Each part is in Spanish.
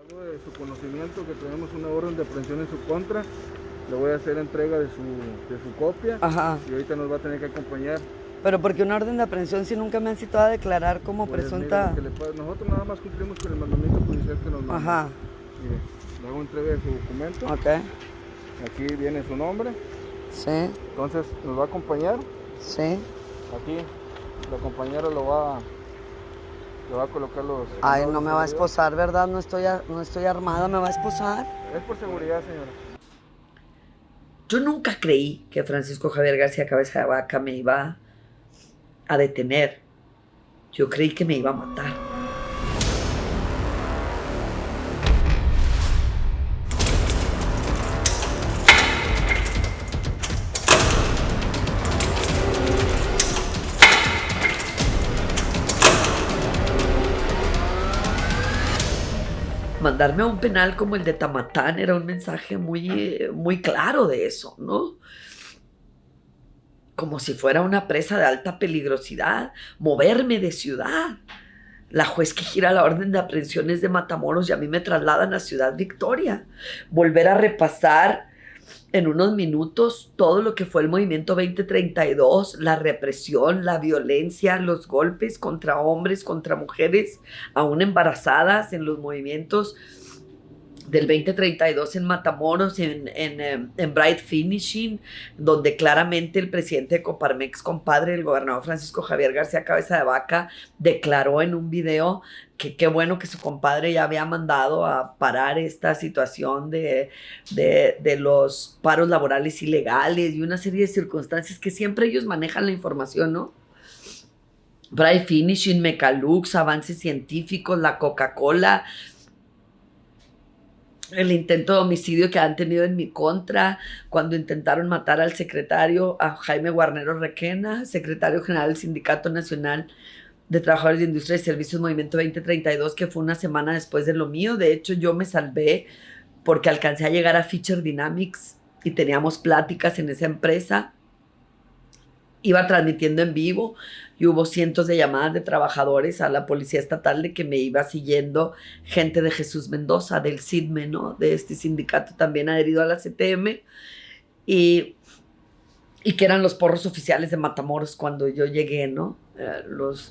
De su conocimiento que tenemos una orden de aprehensión en su contra, le voy a hacer entrega de su copia. Ajá. Y ahorita nos va a tener que acompañar. Pero porque una orden de aprehensión si nunca me han citado a declarar como Pues, presunta. mire, nosotros nada más cumplimos con el mandamiento judicial que nos manda. Ajá. Mire, le hago entrega de su documento. Ok. Aquí viene su nombre. Sí. Entonces nos va a acompañar. Sí. Aquí la compañera le va a colocar los... Ay, no me va a esposar, ¿verdad? No estoy armada, ¿me va a esposar? Es por seguridad, señora. Yo nunca creí que Francisco Javier García Cabeza de Vaca me iba a detener. Yo creí que me iba a matar. Mandarme a un penal como el de Tamatán era un mensaje muy claro de eso, ¿no? Como si fuera una presa de alta peligrosidad, moverme de ciudad. La juez que gira la orden de aprehensiones de Matamoros y a mí me trasladan a Ciudad Victoria. Volver a repasar en unos minutos todo lo que fue el movimiento 2032, la represión, la violencia, los golpes contra hombres, contra mujeres, aún embarazadas en los movimientos del 2032 en Matamoros, en Bright Finishing, donde claramente el presidente de Coparmex, compadre del gobernador Francisco Javier García Cabeza de Vaca, declaró en un video que qué bueno que su compadre ya había mandado a parar esta situación de los paros laborales ilegales y una serie de circunstancias que siempre ellos manejan la información, ¿no? Bright Finishing, Mecalux, avances científicos, la Coca-Cola, el intento de homicidio que han tenido en mi contra cuando intentaron matar al secretario, a Jaime Guarnero Requena, secretario general del Sindicato Nacional de Trabajadores de Industria y Servicios Movimiento 2032, que fue una semana después de lo mío. De hecho, yo me salvé porque alcancé a llegar a Feature Dynamics y teníamos pláticas en esa empresa. Iba transmitiendo en vivo y hubo cientos de llamadas de trabajadores a la policía estatal de que me iba siguiendo gente de Jesús Mendoza, del SIDME, ¿no? De este sindicato también adherido a la CTM, y que eran los porros oficiales de Matamoros cuando yo llegué, ¿no?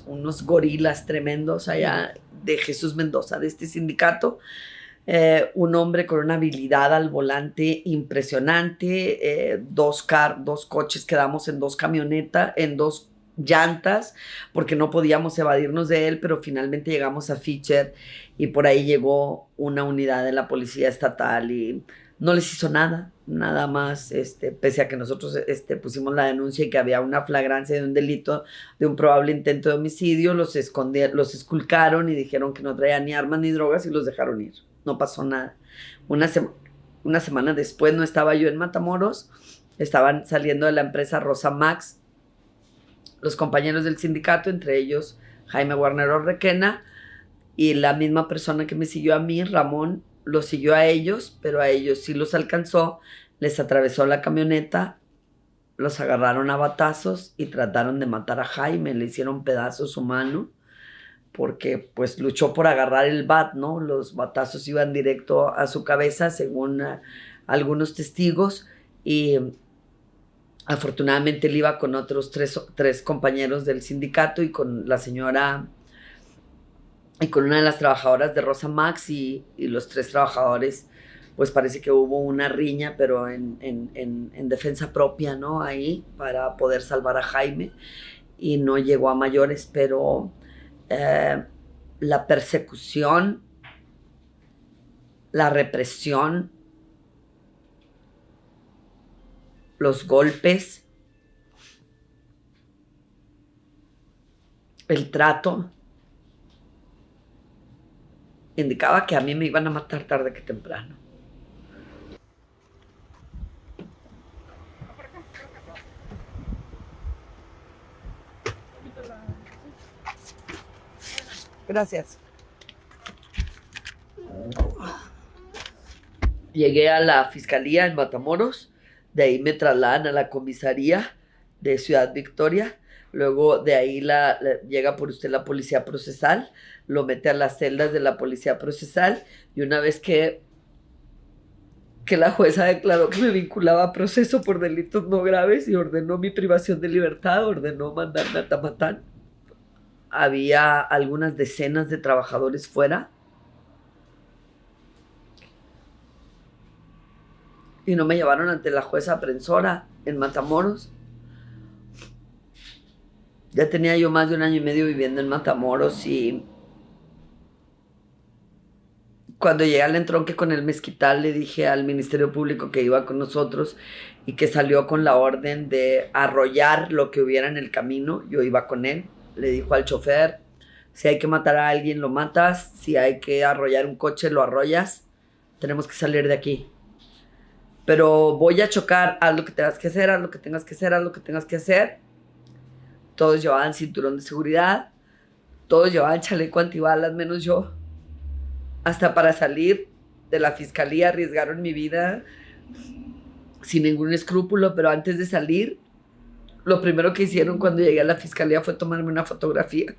Unos gorilas tremendos allá de Jesús Mendoza, de este sindicato. Un hombre con una habilidad al volante impresionante, dos coches quedamos en dos camionetas, en dos llantas, porque no podíamos evadirnos de él, pero finalmente llegamos a Feature y por ahí llegó una unidad de la policía estatal y no les hizo nada más, pese a que nosotros pusimos la denuncia y que había una flagrancia de un delito, de un probable intento de homicidio, los esculcaron y dijeron que no traían ni armas ni drogas y los dejaron ir. No pasó nada. Una semana después no estaba yo en Matamoros, estaban saliendo de la empresa Rosa Max los compañeros del sindicato, entre ellos Jaime Guarnero Requena, y la misma persona que me siguió a mí, Ramón, los siguió a ellos, pero a ellos sí los alcanzó, les atravesó la camioneta, los agarraron a batazos y trataron de matar a Jaime, le hicieron pedazos su mano, porque pues luchó por agarrar el bat, ¿no? Los batazos iban directo a su cabeza, según algunos testigos, y afortunadamente él iba con otros tres compañeros del sindicato y con la señora y con una de las trabajadoras de Rosa Max y los tres trabajadores, pues parece que hubo una riña, pero en defensa propia, ¿no? Ahí, para poder salvar a Jaime, y no llegó a mayores, pero la persecución, la represión, los golpes, el trato, indicaba que a mí me iban a matar tarde que temprano. Gracias. Llegué a la fiscalía en Matamoros, de ahí me trasladan a la comisaría de Ciudad Victoria, Luego de ahí llega por usted la policía procesal, lo mete a las celdas de la policía procesal y una vez que la jueza declaró que me vinculaba a proceso por delitos no graves y ordenó mi privación de libertad, ordenó mandarme a Tamatán. Había algunas decenas de trabajadores fuera y no me llevaron ante la jueza aprensora en Matamoros. Ya tenía yo más de 1 año y medio viviendo en Matamoros y cuando llegué al entronque con el Mezquital le dije al Ministerio Público que iba con nosotros y que salió con la orden de arrollar lo que hubiera en el camino. Yo iba con él. Le dijo al chofer, si hay que matar a alguien lo matas, si hay que arrollar un coche lo arrollas, tenemos que salir de aquí. Pero voy a chocar, haz lo que tengas que hacer, haz lo que tengas que hacer, haz lo que tengas que hacer. Todos llevaban cinturón de seguridad, todos llevaban chaleco antibalas, menos yo. Hasta para salir de la fiscalía arriesgaron mi vida sin ningún escrúpulo, pero antes de salir, lo primero que hicieron cuando llegué a la fiscalía fue tomarme una fotografía.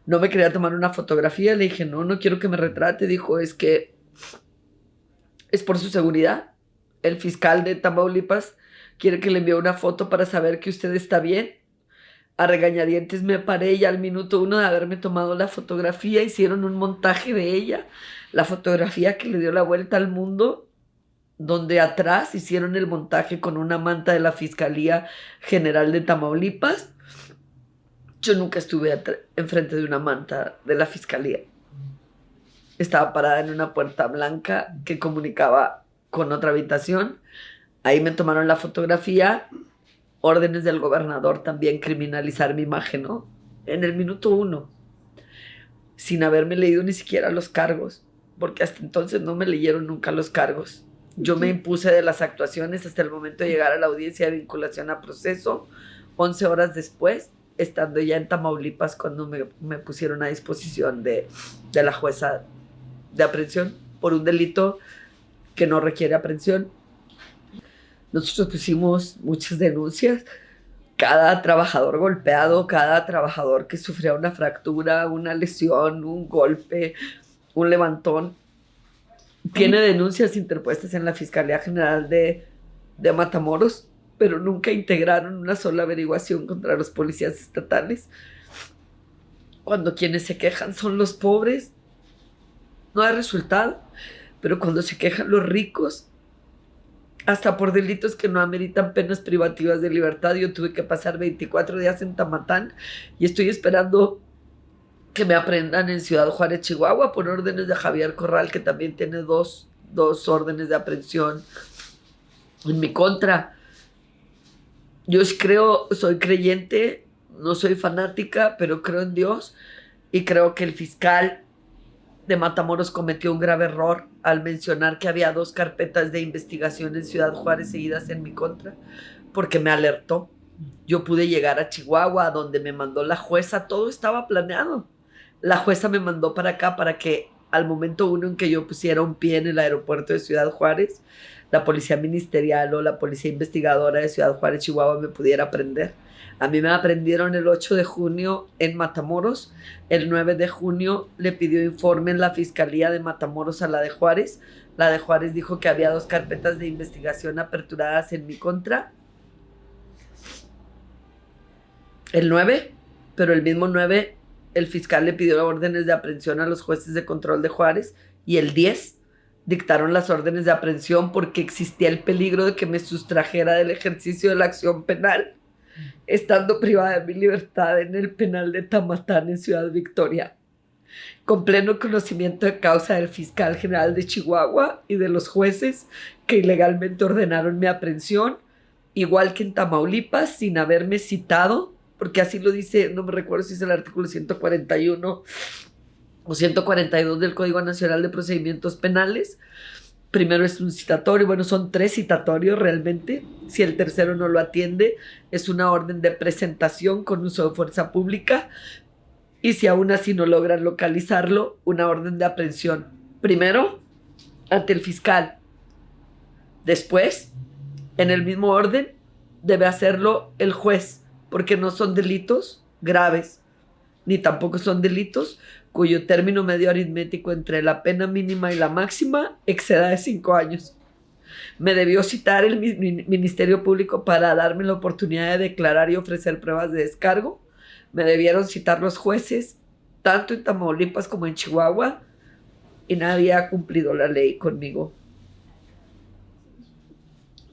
No me quería tomar una fotografía, le dije, no quiero que me retrate. Dijo, es que es por su seguridad. El fiscal de Tamaulipas quiere que le envíe una foto para saber que usted está bien. A regañadientes me paré y al minuto 1 de haberme tomado la fotografía hicieron un montaje de ella, la fotografía que le dio la vuelta al mundo, donde atrás hicieron el montaje con una manta de la Fiscalía General de Tamaulipas. Yo nunca estuve enfrente de una manta de la Fiscalía. Estaba parada en una puerta blanca que comunicaba con otra habitación. Ahí me tomaron la fotografía. Órdenes del gobernador también criminalizar mi imagen, ¿no? En el minuto 1, sin haberme leído ni siquiera los cargos, porque hasta entonces no me leyeron nunca los cargos. Yo me impuse de las actuaciones hasta el momento de llegar a la audiencia de vinculación a proceso, 11 horas después, estando ya en Tamaulipas, cuando me pusieron a disposición de la jueza de aprehensión por un delito que no requiere aprehensión. Nosotros pusimos muchas denuncias. Cada trabajador golpeado, cada trabajador que sufría una fractura, una lesión, un golpe, un levantón, tiene denuncias interpuestas en la Fiscalía General de Matamoros, pero nunca integraron una sola averiguación contra los policías estatales. Cuando quienes se quejan son los pobres, no hay resultado, pero cuando se quejan los ricos, hasta por delitos que no ameritan penas privativas de libertad. Yo tuve que pasar 24 días en Tamatán y estoy esperando que me aprendan en Ciudad Juárez, Chihuahua, por órdenes de Javier Corral, que también tiene dos órdenes de aprehensión en mi contra. Yo creo, soy creyente, no soy fanática, pero creo en Dios y creo que el fiscal de Matamoros cometió un grave error al mencionar que había 2 carpetas de investigación en Ciudad Juárez seguidas en mi contra, porque me alertó. Yo pude llegar a Chihuahua, donde me mandó la jueza, todo estaba planeado. La jueza me mandó para acá para que al momento 1 en que yo pusiera un pie en el aeropuerto de Ciudad Juárez, la policía ministerial o la policía investigadora de Ciudad Juárez, Chihuahua, me pudiera prender. A mí me aprendieron el 8 de junio en Matamoros. El 9 de junio le pidió informe en la Fiscalía de Matamoros a la de Juárez. La de Juárez dijo que había 2 carpetas de investigación aperturadas en mi contra. El 9, pero el mismo 9, el fiscal le pidió órdenes de aprehensión a los jueces de control de Juárez y el 10 dictaron las órdenes de aprehensión porque existía el peligro de que me sustrajera del ejercicio de la acción penal, estando privada de mi libertad en el penal de Tamatán en Ciudad Victoria, con pleno conocimiento de causa del fiscal general de Chihuahua y de los jueces que ilegalmente ordenaron mi aprehensión, igual que en Tamaulipas, sin haberme citado, porque así lo dice, no me recuerdo si es el artículo 141 o 142 del Código Nacional de Procedimientos Penales. Primero es un citatorio, bueno, son 3 citatorios realmente. Si el tercero no lo atiende, es una orden de presentación con uso de fuerza pública. Y si aún así no logran localizarlo, una orden de aprehensión. Primero, ante el fiscal. Después, en el mismo orden, debe hacerlo el juez, porque no son delitos graves, ni tampoco son delitos cuyo término medio aritmético entre la pena mínima y la máxima exceda de 5 años. Me debió citar el Ministerio Público para darme la oportunidad de declarar y ofrecer pruebas de descargo. Me debieron citar los jueces, tanto en Tamaulipas como en Chihuahua, y nadie ha cumplido la ley conmigo.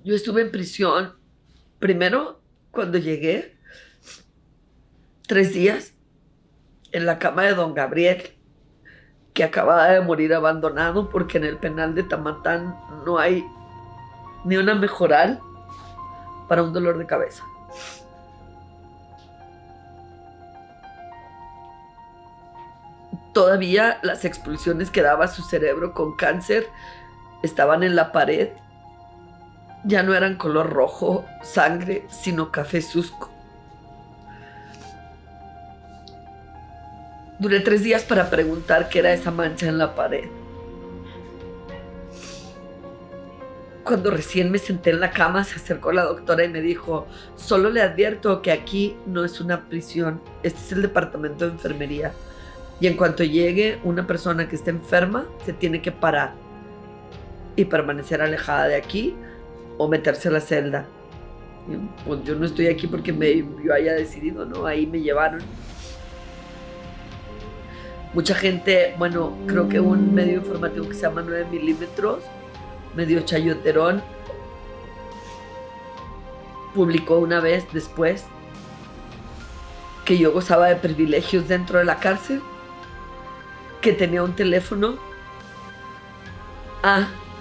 Yo estuve en prisión, primero, cuando llegué, 3 días, en la cama de don Gabriel, que acababa de morir abandonado porque en el penal de Tamatán no hay ni una mejoral para un dolor de cabeza. Todavía las expulsiones que daba su cerebro con cáncer estaban en la pared. Ya no eran color rojo, sangre, sino café susco. Duré 3 días para preguntar qué era esa mancha en la pared. Cuando recién me senté en la cama, se acercó la doctora y me dijo: solo le advierto que aquí no es una prisión, este es el departamento de enfermería. Y en cuanto llegue una persona que esté enferma, se tiene que parar y permanecer alejada de aquí o meterse a la celda. Y pues yo no estoy aquí porque yo haya decidido, ¿no? Ahí me llevaron. Mucha gente, bueno, creo que un medio informativo que se llama 9 milímetros, medio chayoterón, publicó una vez después que yo gozaba de privilegios dentro de la cárcel, que tenía un teléfono.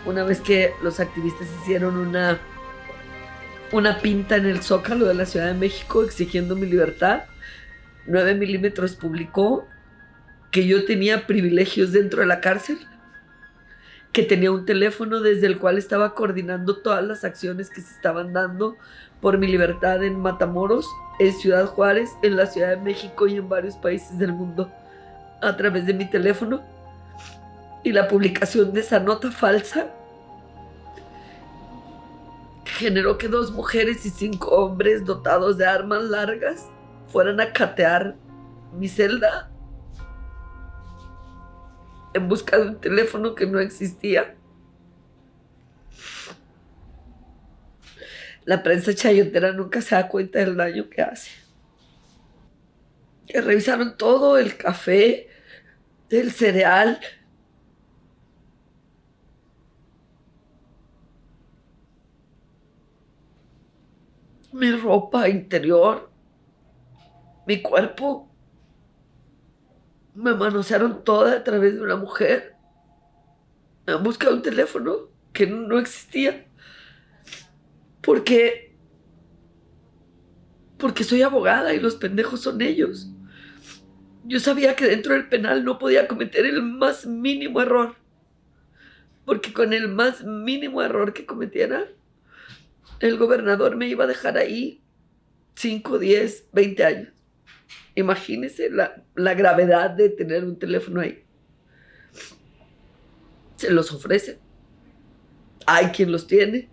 Una vez que los activistas hicieron una pinta en el Zócalo de la Ciudad de México exigiendo mi libertad, 9 milímetros publicó que yo tenía privilegios dentro de la cárcel, que tenía un teléfono desde el cual estaba coordinando todas las acciones que se estaban dando por mi libertad en Matamoros, en Ciudad Juárez, en la Ciudad de México y en varios países del mundo a través de mi teléfono. Y la publicación de esa nota falsa generó que 2 mujeres y 5 hombres dotados de armas largas fueran a catear mi celda en busca de un teléfono que no existía. La prensa chayotera nunca se da cuenta del daño que hace. Revisaron todo, el café, el cereal. Mi ropa interior, mi cuerpo. Me manosearon toda a través de una mujer en busca de un teléfono que no existía. Porque soy abogada y los pendejos son ellos. Yo sabía que dentro del penal no podía cometer el más mínimo error, porque con el más mínimo error que cometiera, el gobernador me iba a dejar ahí 5, 10, 20 años. Imagínense la gravedad de tener un teléfono ahí. Se los ofrecen. Hay quien los tiene.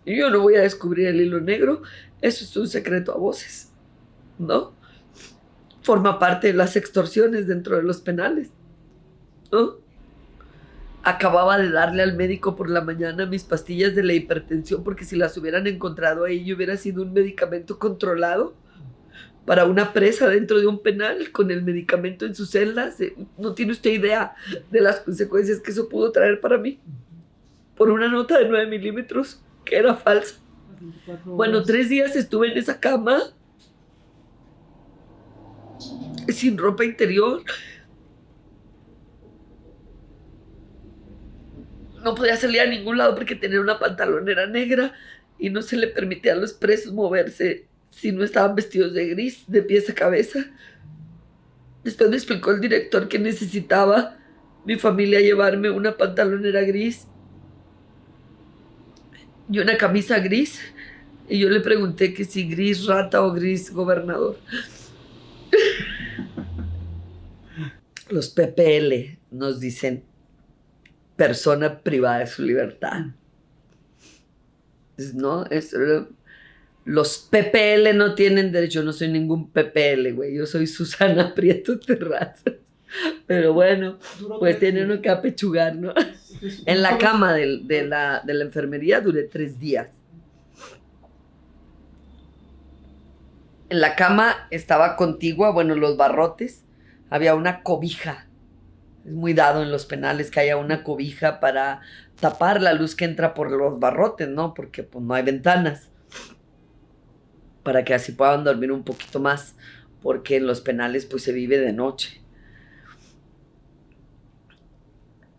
Yo no voy a descubrir el hilo negro. Eso es un secreto a voces, ¿no? Forma parte de las extorsiones dentro de los penales, ¿no? Acababa de darle al médico por la mañana mis pastillas de la hipertensión, porque si las hubieran encontrado ahí, yo hubiera sido un medicamento controlado para una presa dentro de un penal con el medicamento en sus celdas. No tiene usted idea de las consecuencias que eso pudo traer para mí por una nota de 9 milímetros que era falsa. Bueno, 3 días estuve en esa cama sin ropa interior. No podía salir a ningún lado porque tenía una pantalonera negra y no se le permitía a los presos moverse si no estaban vestidos de gris, de pies a cabeza. Después me explicó el director que necesitaba mi familia llevarme una pantalonera gris y una camisa gris. Y yo le pregunté que si gris rata o gris gobernador. Los PPL nos dicen persona privada de su libertad. ¿No? Los PPL no tienen derecho, yo no soy ningún PPL, güey, yo soy Susana Prieto Terrazas. Pero bueno, pues tiene uno que apechugar, ¿no? En la cama de la enfermería duré 3 días. En la cama estaba contigua, bueno, los barrotes, había una cobija. Es muy dado en los penales que haya una cobija para tapar la luz que entra por los barrotes, ¿no? Porque pues no hay ventanas. Para que así puedan dormir un poquito más, porque en los penales pues se vive de noche.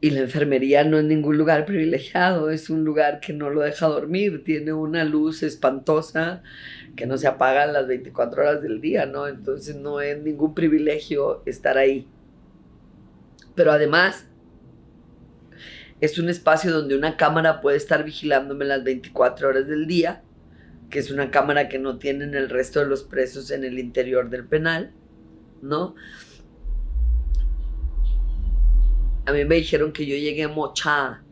Y la enfermería no es ningún lugar privilegiado, es un lugar que no lo deja dormir, tiene una luz espantosa que no se apaga las 24 horas del día, ¿no? Entonces no es ningún privilegio estar ahí. Pero además es un espacio donde una cámara puede estar vigilándome las 24 horas del día, que es una cámara que no tienen el resto de los presos en el interior del penal, ¿no? A mí me dijeron que yo llegué mochada,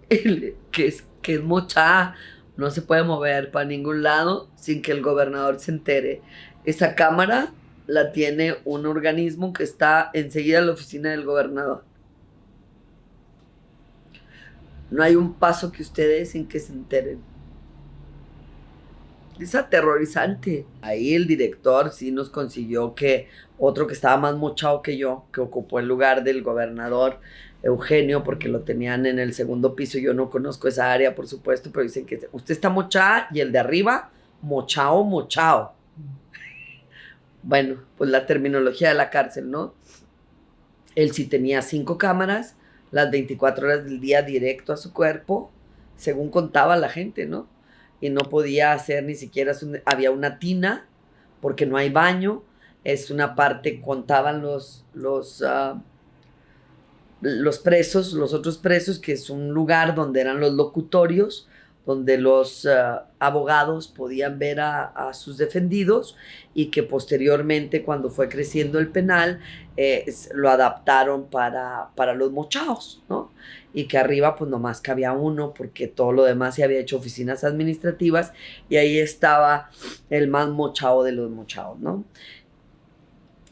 que es mochada, no se puede mover para ningún lado sin que el gobernador se entere. Esa cámara la tiene un organismo que está enseguida en la oficina del gobernador. No hay un paso que ustedes sin que se enteren. Es aterrorizante. Ahí el director sí nos consiguió que otro que estaba más mochado que yo, que ocupó el lugar del gobernador Eugenio, porque lo tenían en el segundo piso. Yo no conozco esa área, por supuesto, pero dicen que usted está mochada y el de arriba, mochao, mochao. Bueno, pues la terminología de la cárcel, ¿no? Él sí tenía 5 cámaras, las 24 horas del día directo a su cuerpo, según contaba la gente, ¿no? Y no podía hacer ni siquiera, había una tina, porque no hay baño, es una parte, contaban los presos, los otros presos, que es un lugar donde eran los locutorios, donde los abogados podían ver a sus defendidos, y que posteriormente, cuando fue creciendo el penal, lo adaptaron para los mochados, ¿no? Y que arriba pues nomás cabía uno, porque todo lo demás se había hecho oficinas administrativas, y ahí estaba el más mochado de los mochados, ¿no?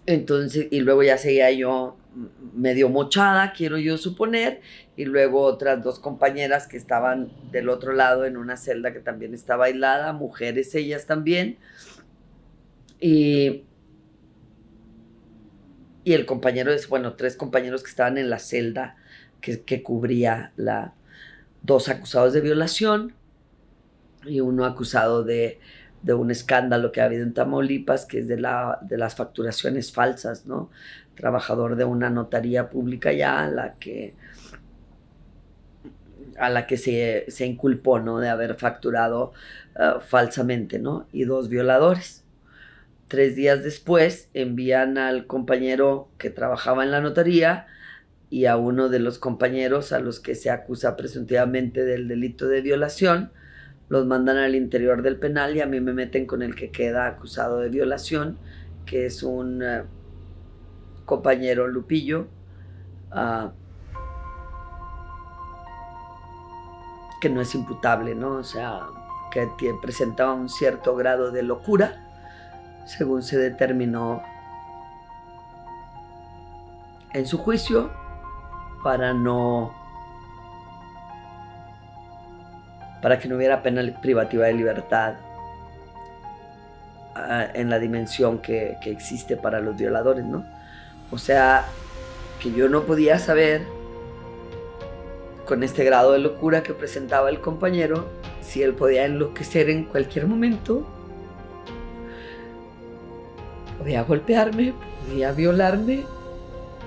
Entonces, y luego ya seguía yo medio mochada, quiero yo suponer, y luego otras 2 compañeras que estaban del otro lado en una celda que también estaba aislada, mujeres ellas también, y el compañero, 3 compañeros que estaban en la celda que cubría 2 acusados de violación y uno acusado de un escándalo que ha habido en Tamaulipas, que es de las facturaciones falsas, ¿no? Trabajador de una notaría pública ya, a la que se inculpó, ¿no? De haber facturado falsamente, ¿no? Y 2 violadores. 3 días después envían al compañero que trabajaba en la notaría y a uno de los compañeros a los que se acusa presuntivamente del delito de violación, los mandan al interior del penal, y a mí me meten con el que queda acusado de violación, que es un compañero Lupillo, que no es imputable, ¿no? O sea, que presentaba un cierto grado de locura, según se determinó en su juicio, para que no hubiera pena privativa de libertad en la dimensión que existe para los violadores, ¿no? O sea, que yo no podía saber, con este grado de locura que presentaba el compañero, si él podía enloquecer en cualquier momento, podía golpearme, podía violarme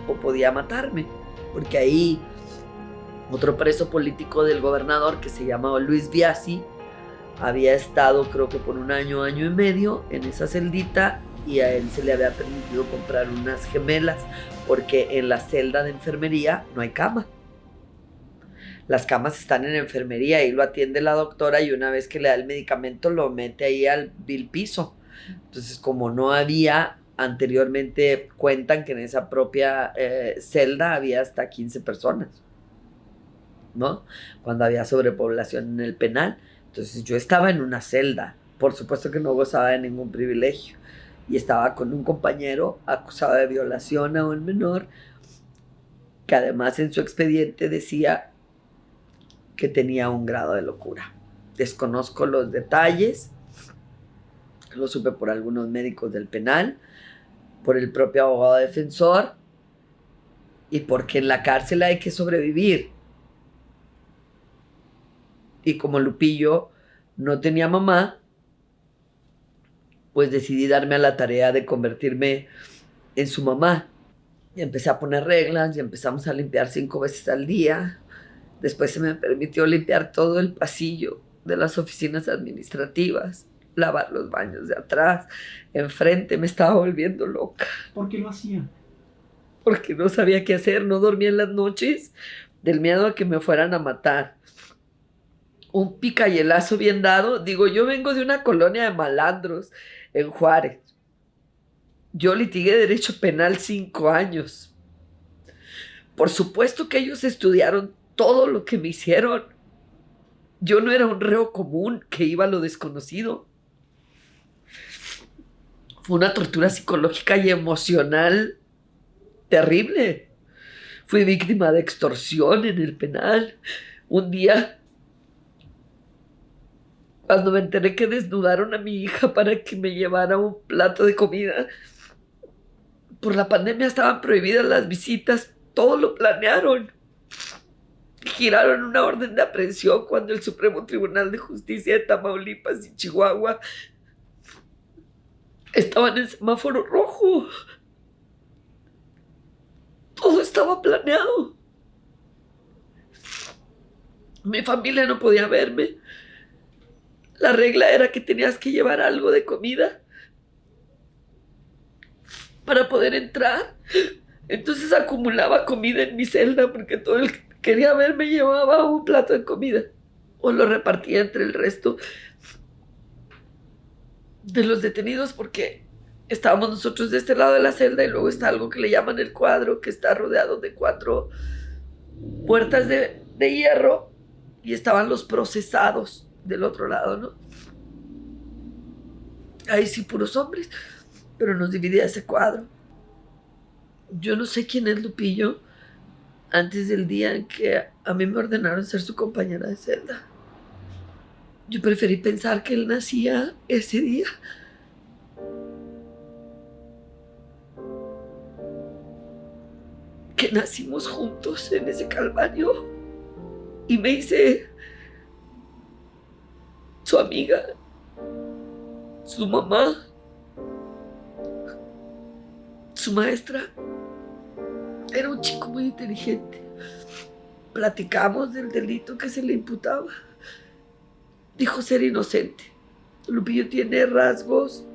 o podía matarme, porque ahí otro preso político del gobernador, que se llamaba Luis Biasi, había estado, creo que por 1 año, 1 año y medio en esa celdita, y a él se le había permitido comprar unas gemelas, porque en la celda de enfermería no hay cama. Las camas están en enfermería, y lo atiende la doctora, y una vez que le da el medicamento lo mete ahí al vil piso. Entonces, como no había, anteriormente cuentan que en esa propia celda había hasta 15 personas, ¿no? Cuando había sobrepoblación en el penal. Entonces yo estaba en una celda, Por supuesto que no gozaba de ningún privilegio y estaba con un compañero acusado de violación a un menor, que además en su expediente decía que tenía un grado de locura. Desconozco los detalles, lo supe por algunos médicos del penal, por el propio abogado defensor y porque en la cárcel hay que sobrevivir. Y como Lupillo no tenía mamá, pues decidí darme a la tarea de convertirme en su mamá. Y empecé a poner reglas y empezamos a limpiar 5 veces al día. Después se me permitió limpiar todo el pasillo de las oficinas administrativas, lavar los baños de atrás, enfrente. Me estaba volviendo loca. ¿Por qué lo hacía? Porque no sabía qué hacer, no dormía en las noches del miedo a que me fueran a matar. Un picayelazo bien dado. Digo, yo vengo de una colonia de malandros en Juárez. Yo litigué derecho penal 5 años. Por supuesto que ellos estudiaron todo lo que me hicieron. Yo no era un reo común que iba a lo desconocido. Fue una tortura psicológica y emocional terrible. Fui víctima de extorsión en el penal. Un día, cuando me enteré que desnudaron a mi hija para que me llevara un plato de comida, por la pandemia estaban prohibidas las visitas, todo lo planearon. Giraron una orden de aprehensión cuando el Supremo Tribunal de Justicia de Tamaulipas y Chihuahua estaban en semáforo rojo. Todo estaba planeado. Mi familia no podía verme. La regla era que tenías que llevar algo de comida para poder entrar. Entonces acumulaba comida en mi celda porque todo el que quería verme llevaba un plato de comida o lo repartía entre el resto de los detenidos, porque estábamos nosotros de este lado de la celda y luego está algo que le llaman el cuadro, que está rodeado de 4 puertas de hierro, y estaban los procesados del otro lado, ¿no? Ahí sí, puros hombres, pero nos dividía ese cuadro. Yo no sé quién es Lupillo antes del día en que a mí me ordenaron ser su compañera de celda. Yo preferí pensar que él nacía ese día. Que nacimos juntos en ese calvario. Y me hice su amiga, su mamá, su maestra. Era un chico muy inteligente. Platicamos del delito que se le imputaba. Dijo ser inocente. Lupillo tiene rasgos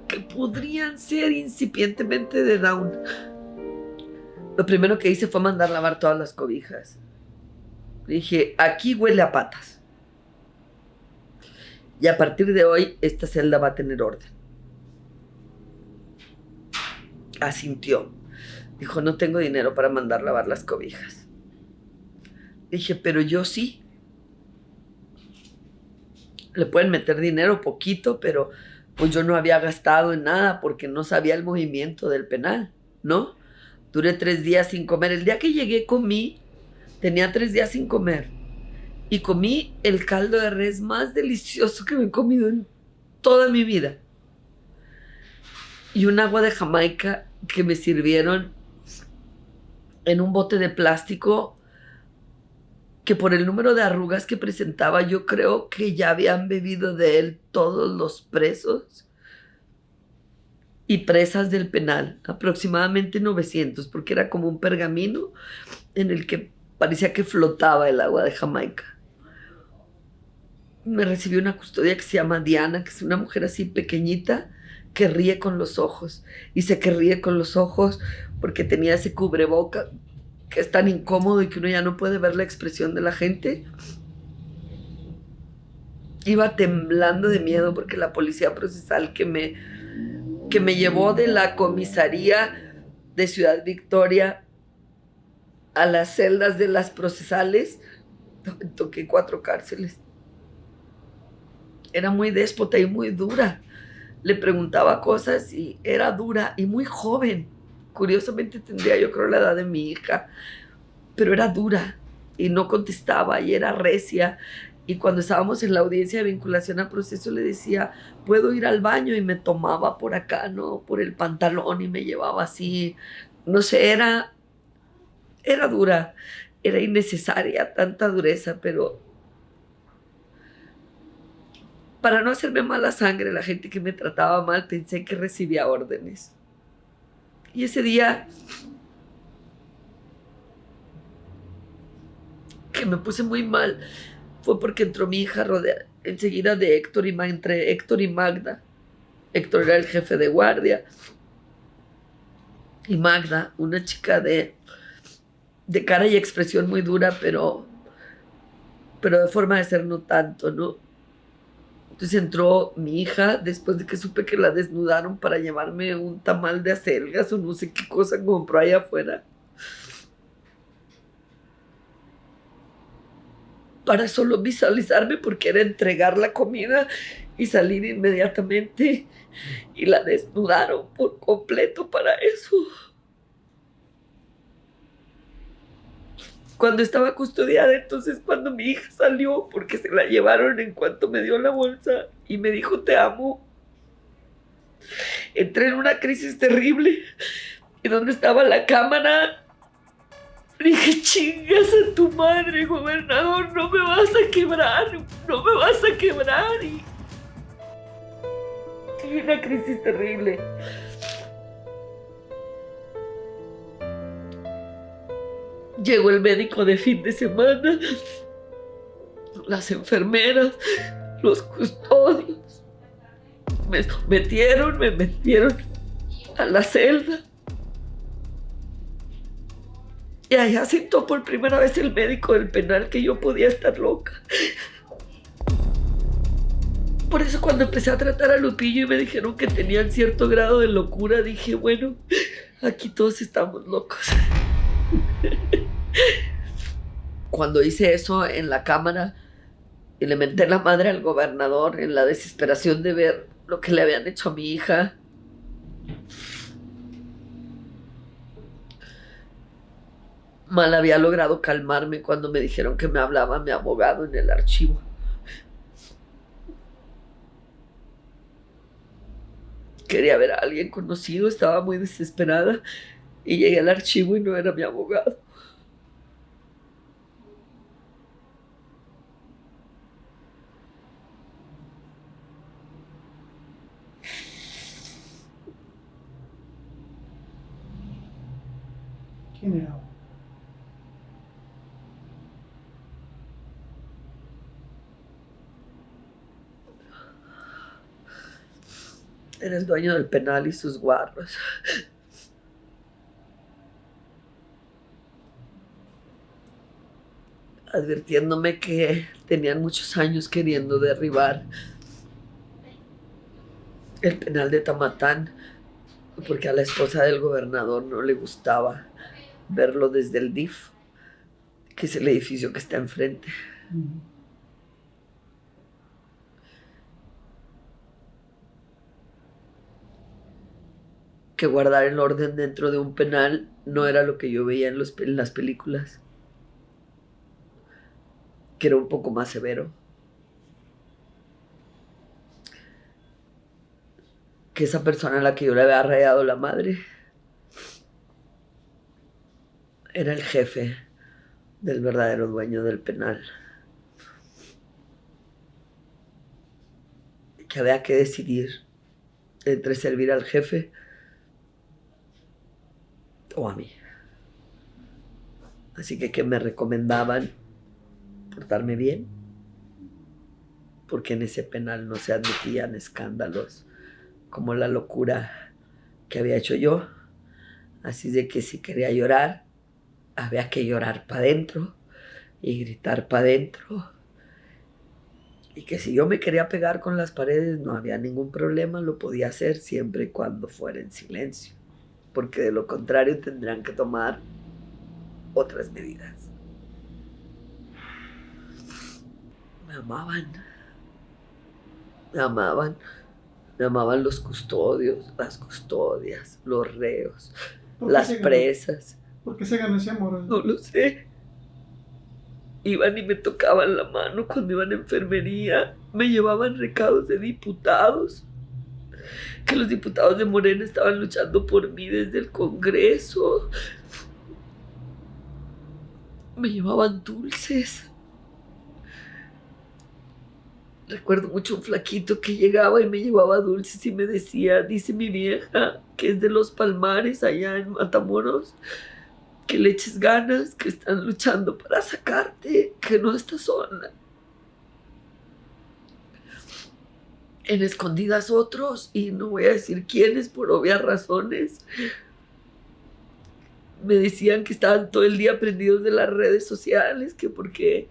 que podrían ser incipientemente de Down. Lo primero que hice fue mandar lavar todas las cobijas. Dije, aquí huele a patas. Y a partir de hoy, esta celda va a tener orden. Asintió. Dijo, no tengo dinero para mandar lavar las cobijas. Dije, pero yo sí. Le pueden meter dinero, poquito, pero pues yo no había gastado en nada porque no sabía el movimiento del penal, ¿no? Duré 3 días sin comer. El día que llegué comí, tenía 3 días sin comer. Y comí el caldo de res más delicioso que me he comido en toda mi vida. Y un agua de Jamaica que me sirvieron en un bote de plástico que por el número de arrugas que presentaba, yo creo que ya habían bebido de él todos los presos y presas del penal, aproximadamente 900, porque era como un pergamino en el que parecía que flotaba el agua de Jamaica. Me recibió una custodia que se llama Diana, que es una mujer así pequeñita, que ríe con los ojos. Dice que ríe con los ojos porque tenía ese cubreboca que es tan incómodo y que uno ya no puede ver la expresión de la gente. Iba temblando de miedo porque la policía procesal que me llevó de la comisaría de Ciudad Victoria a las celdas de las procesales, toqué 4 cárceles. era muy déspota y muy dura. Le preguntaba cosas y era dura y muy joven. Curiosamente tendría yo creo la edad de mi hija, pero era dura y no contestaba y era recia. Y cuando estábamos en la audiencia de vinculación a proceso le decía, ¿puedo ir al baño? Y me tomaba por acá, ¿no? Por el pantalón y me llevaba así. No sé, era dura, era innecesaria tanta dureza, pero para no hacerme mala sangre, la gente que me trataba mal pensé que recibía órdenes. Y ese día que me puse muy mal fue porque entró mi hija enseguida de Héctor entre Héctor y Magda. Héctor era el jefe de guardia y Magda, una chica de cara y expresión muy dura, pero de forma de ser no tanto, ¿no? Entonces entró mi hija después de que supe que la desnudaron para llevarme un tamal de acelgas o no sé qué cosa compró allá afuera. Para solo visualizarme porque era entregar la comida y salir inmediatamente. Y la desnudaron por completo para eso. Cuando estaba custodiada, entonces cuando mi hija salió, porque se la llevaron en cuanto me dio la bolsa y me dijo te amo, entré en una crisis terrible. ¿Y dónde estaba la cámara? Dije, chingas a tu madre, gobernador, no me vas a quebrar, no me vas a quebrar. Y una crisis terrible. Llegó el médico de fin de semana, las enfermeras, los custodios. Me metieron a la celda. Y allá sintió por primera vez el médico del penal que yo podía estar loca. Por eso cuando empecé a tratar a Lupillo y me dijeron que tenían cierto grado de locura, dije, bueno, aquí todos estamos locos. Cuando hice eso en la cámara y le menté la madre al gobernador en la desesperación de ver lo que le habían hecho a mi hija, mal había logrado calmarme cuando me dijeron que me hablaba mi abogado en el archivo. Quería ver a alguien conocido, estaba muy desesperada y llegué al archivo y no era mi abogado. ¿Quién era? Era el dueño del penal y sus guarros. Advirtiéndome que tenían muchos años queriendo derribar el penal de Tamatán, porque a la esposa del gobernador no le gustaba verlo desde el DIF, que es el edificio que está enfrente. Que guardar el orden dentro de un penal no era lo que yo veía en las películas, que era un poco más severo. Que esa persona a la que yo le había rayado la madre era el jefe del verdadero dueño del penal. Que había que decidir entre servir al jefe o a mí. Así que me recomendaban portarme bien, porque en ese penal no se admitían escándalos como la locura que había hecho yo. Así de que si quería llorar, había que llorar para adentro y gritar para adentro. Y que si yo me quería pegar con las paredes no había ningún problema, lo podía hacer siempre y cuando fuera en silencio, porque de lo contrario tendrían que tomar otras medidas. Me amaban. Me amaban. Me amaban los custodios, las custodias, los reos, ¿Por qué las se ganó? presas. ¿Por qué se ganó ese amor? No lo sé. Iban y me tocaban la mano cuando iban a enfermería. Me llevaban recados de diputados. Que los diputados de Morena estaban luchando por mí desde el Congreso. Me llevaban dulces. Recuerdo mucho un flaquito que llegaba y me llevaba dulces y me decía, dice mi vieja, que es de Los Palmares, allá en Matamoros, que le eches ganas, que están luchando para sacarte, que no estás sola. En escondidas otros, y no voy a decir quiénes por obvias razones, me decían que estaban todo el día prendidos de las redes sociales, que porque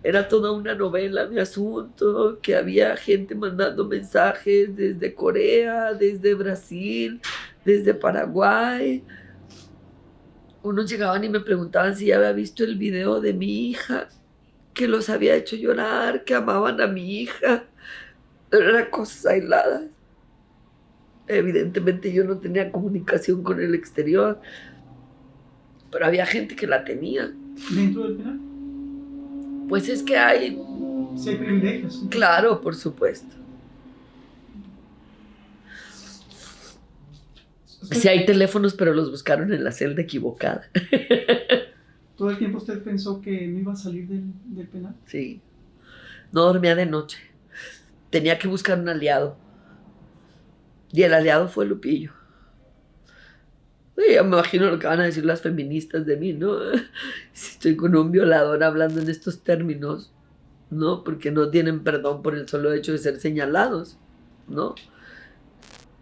era toda una novela mi asunto, que había gente mandando mensajes desde Corea, desde Brasil, desde Paraguay. Unos llegaban y me preguntaban si ya había visto el video de mi hija, que los había hecho llorar, que amaban a mi hija. Pero eran cosas aisladas. Evidentemente yo no tenía comunicación con el exterior, pero había gente que la tenía. ¿Dentro del penal? Pues es que hay, Sí, hay privilegios. claro, por supuesto. Sí hay teléfonos, pero los buscaron en la celda equivocada. ¿Todo el tiempo usted pensó que no iba a salir del penal? Sí. No dormía de noche. Tenía que buscar un aliado. Y el aliado fue Lupillo. Sí, ya me imagino lo que van a decir las feministas de mí, ¿no? Si estoy con un violador hablando en estos términos, ¿no? Porque no tienen perdón por el solo hecho de ser señalados, ¿no?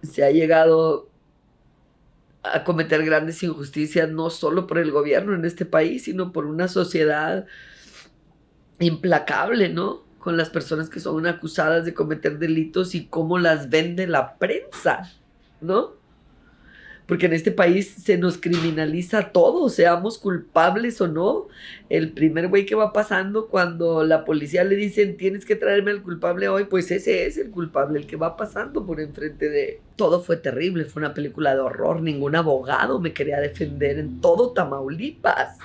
Se ha llegado a cometer grandes injusticias, no solo por el gobierno en este país, sino por una sociedad implacable, ¿no? Con las personas que son acusadas de cometer delitos y cómo las vende la prensa, ¿no? Porque en este país se nos criminaliza todo, seamos culpables o no. El primer güey que va pasando cuando la policía le dicen tienes que traerme al culpable hoy, pues ese es el culpable, el que va pasando por enfrente de... Todo fue terrible, fue una película de horror, ningún abogado me quería defender en todo Tamaulipas.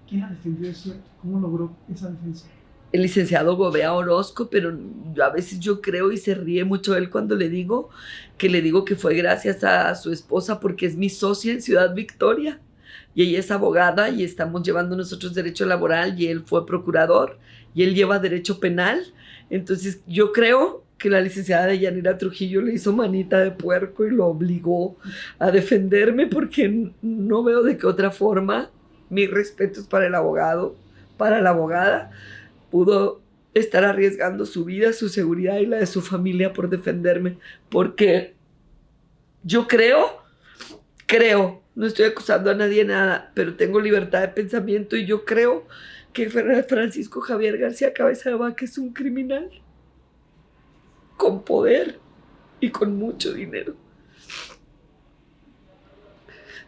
¿Quién la defendió? ¿Es cierto? ¿Cómo logró esa defensa? El licenciado Gobea Orozco, pero a veces yo creo y se ríe mucho él cuando le digo que fue gracias a su esposa porque es mi socia en Ciudad Victoria y ella es abogada y estamos llevando nosotros derecho laboral y él fue procurador y él lleva derecho penal. Entonces yo creo que la licenciada Deyanira Trujillo le hizo manita de puerco y lo obligó a defenderme porque no veo de qué otra forma. Mis respetos para el abogado, para la abogada, pudo estar arriesgando su vida, su seguridad y la de su familia por defenderme, porque yo creo, no estoy acusando a nadie de nada, pero tengo libertad de pensamiento y yo creo que Francisco Javier García Cabeza de Vaca es un criminal con poder y con mucho dinero.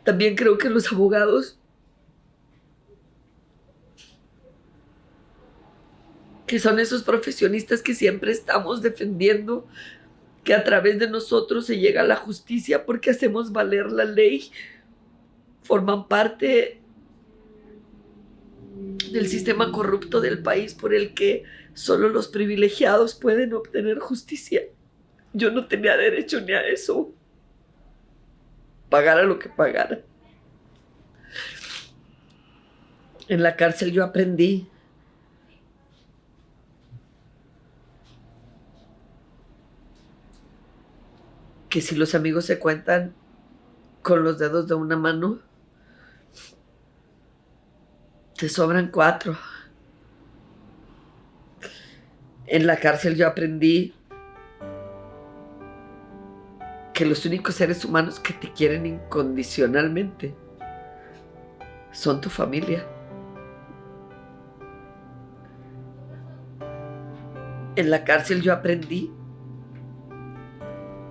También creo que los abogados, que son esos profesionistas que siempre estamos defendiendo, que a través de nosotros se llega a la justicia porque hacemos valer la ley, forman parte del sistema corrupto del país por el que solo los privilegiados pueden obtener justicia. Yo no tenía derecho ni a eso, pagara lo que pagara. En la cárcel yo aprendí que si los amigos se cuentan con los dedos de una mano, te sobran 4. En la cárcel yo aprendí que los únicos seres humanos que te quieren incondicionalmente son tu familia. En la cárcel yo aprendí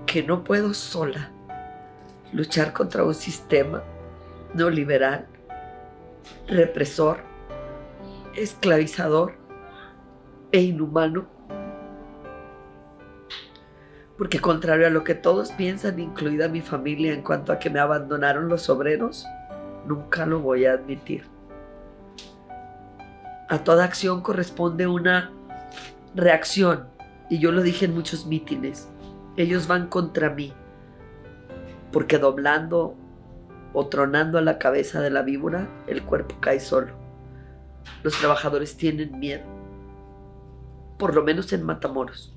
que no puedo sola luchar contra un sistema neoliberal, represor, esclavizador e inhumano. Porque contrario a lo que todos piensan, incluida mi familia, en cuanto a que me abandonaron los obreros, nunca lo voy a admitir. A toda acción corresponde una reacción, y yo lo dije en muchos mítines. Ellos van contra mí, porque doblando o tronando a la cabeza de la víbora, el cuerpo cae solo. Los trabajadores tienen miedo, por lo menos en Matamoros.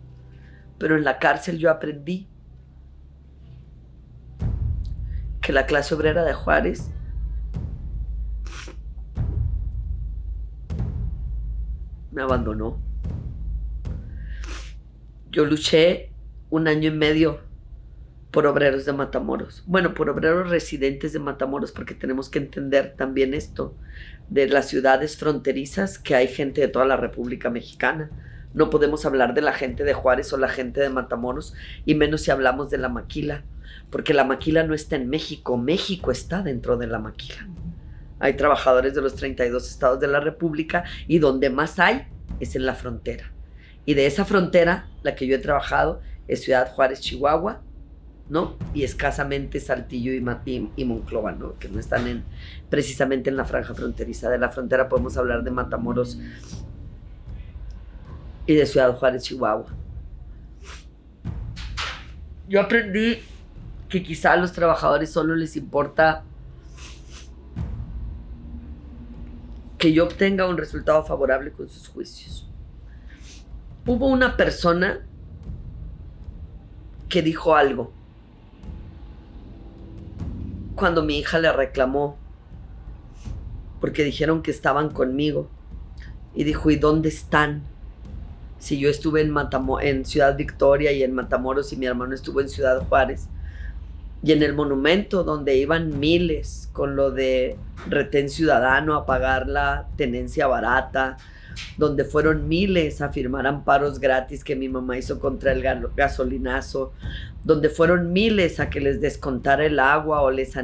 Pero en la cárcel yo aprendí que la clase obrera de Juárez me abandonó. Yo luché 1 año y medio por obreros de Matamoros. Bueno, por obreros residentes de Matamoros, porque tenemos que entender también esto de las ciudades fronterizas, que hay gente de toda la República Mexicana. No podemos hablar de la gente de Juárez o la gente de Matamoros, y menos si hablamos de la maquila, porque la maquila no está en México. México está dentro de la maquila. Hay trabajadores de los 32 estados de la República, y donde más hay es en la frontera. Y de esa frontera, la que yo he trabajado es Ciudad Juárez, Chihuahua, ¿no? Y escasamente Saltillo y Monclova, ¿no? Que no están precisamente en la franja fronteriza. De la frontera podemos hablar de Matamoros y de Ciudad Juárez, Chihuahua. Yo aprendí que quizá a los trabajadores solo les importa que yo obtenga un resultado favorable con sus juicios. Hubo una persona que dijo algo cuando mi hija le reclamó porque dijeron que estaban conmigo, y dijo: ¿y dónde están? Si yo estuve en Ciudad Victoria y en Matamoros, y mi hermano estuvo en Ciudad Juárez, y en el monumento donde iban miles con lo de retén ciudadano a pagar la tenencia barata, donde fueron miles a firmar amparos gratis que mi mamá hizo contra el gasolinazo, donde fueron miles a que les descontara el agua o les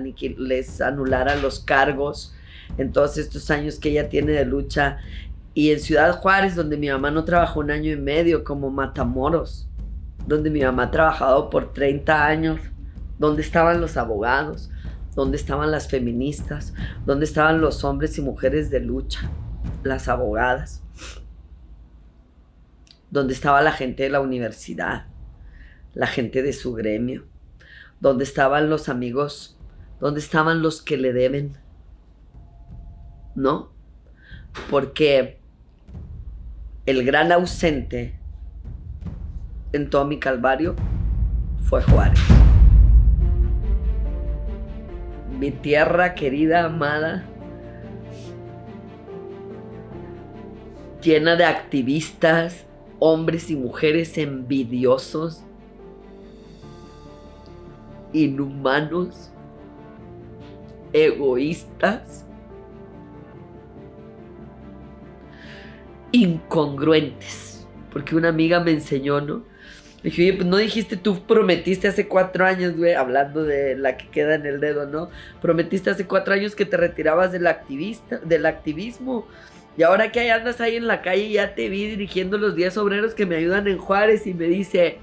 anulara los cargos en todos estos años que ella tiene de lucha. Y en Ciudad Juárez, donde mi mamá no trabajó 1 año y medio, como Matamoros, donde mi mamá ha trabajado por 30 años, ¿dónde estaban los abogados? ¿Dónde estaban las feministas? ¿Dónde estaban los hombres y mujeres de lucha? Las abogadas. ¿Dónde estaba la gente de la universidad? La gente de su gremio. ¿Dónde estaban los amigos? ¿Dónde estaban los que le deben? ¿No? Porque el gran ausente en todo mi calvario fue Juárez. Mi tierra querida, amada, llena de activistas, hombres y mujeres envidiosos, inhumanos, egoístas, incongruentes. Porque una amiga me enseñó, ¿no? Me dije: oye, pues no dijiste, tú prometiste hace 4 años, güey, hablando de la que queda en el dedo, ¿no? Prometiste hace 4 años que te retirabas del activismo. Y ahora que andas ahí en la calle, ya te vi dirigiendo los 10 obreros que me ayudan en Juárez. Y me dice,